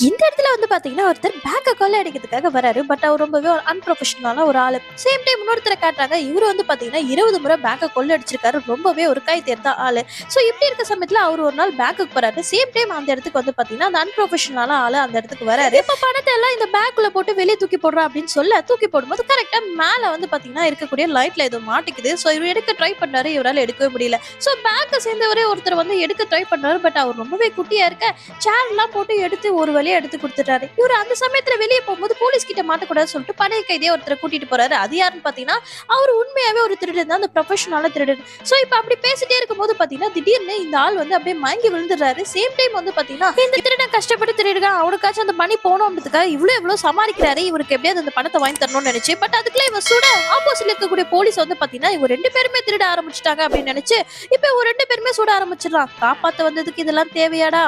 இந்த இடத்துல வந்து பாத்தீங்கன்னா ஒருத்தர் பேக்க கொள்ள அடிக்கிறதுக்காக வராரு. பட் அவர் ரொம்பவே ஒரு அன்ப்ரொஃபஷனலான ஒரு ஆளு. சேம் டைம் இன்னொருத்தரை காட்டுறாங்க. இவரு வந்து பாத்தீங்கன்னா 20 முறை பேக்க கொள்ள அடிச்சிருக்காரு. ரொம்பவே ஒரு கை தேர்ந்த ஆளு. சோ இப்படி இருக்க சமயத்துல அவர் ஒரு நாள் பேக்குக்கு போறாரு. சேம் டைம் அந்த இடத்துக்கு வந்து பாத்தீங்கன்னா அந்த அன்ப்ரொஃபஷனலான ஆளு அந்த இடத்துக்கு வராரு. இப்ப பணத்தை எல்லாம் இந்த பேக்குள்ள போட்டு வெளியே தூக்கி போடுறா அப்படின்னு சொல்ல தூக்கி போடும்போது கரெக்டா மேல வந்து பாத்தீங்கன்னா இருக்கக்கூடிய லைட்ல ஏதோ மாட்டிக்குது. சோ இவர் எடுக்க ட்ரை பண்றாரு. இவரால எடுக்கவே முடியல. சோ பேக்க சேர்ந்தவரே ஒருத்தர் வந்து எடுக்க ட்ரை பண்றாரு. பட் அவர் ரொம்பவே குட்டியா இருக்க சேர் எல்லாம் போட்டு எடுத்து ஒரு வழியா எடுத்து கொடுத்துட்டாரு. இவரு அந்த சமயத்துல வெளியே போகும்போது போலீஸ் கிட்ட மாட்டக்கூடாதுன்னு சொல்லிட்டு பழைய கைதியா ஒருத்தரை கூட்டிட்டு போறாரு. அது யாருன்னு பாத்தீங்கன்னா அவர் உண்மையாவே ஒரு திருடன் தான், அந்த ப்ரொஃபஷனலான திருடன். சோ இப்ப அப்படி பேசிட்டே இருக்கும்போது பாத்தீங்கன்னா திடீர்னு இந்த ஆள் வந்து அப்படியே மயங்கி விழுந்துடுறாரு. சேம் டைம் வந்து பாத்தீங்கன்னா இந்த திருடன் கஷ்டப்பட்டு திருடுறான், அவனுக்காச்சும் அந்த மணி போகணும்ன்றதுக்காக இவ்வளவு சமாளிக்கிறாரு. இவருக்கு எப்படியாவது அந்த பணத்தை வாங்கி தரணும்னு நினைச்சு பட் அதுக்குள்ள இவன் சுட ஆப்போசிட்ல இருக்கக்கூடிய போலீஸ் வந்து பாத்தீங்கன்னா இவங்க 2 பேருமே திருட ஆரம்பிச்சிட்டாங்க அப்படின்னு நினைச்சு இப்ப ஒரு 2 பேருமே சுட ஆரம்பிச்சிடலாம். காப்பாத்த வந்ததுக்கு இதெல்லாம் தேவையாடா?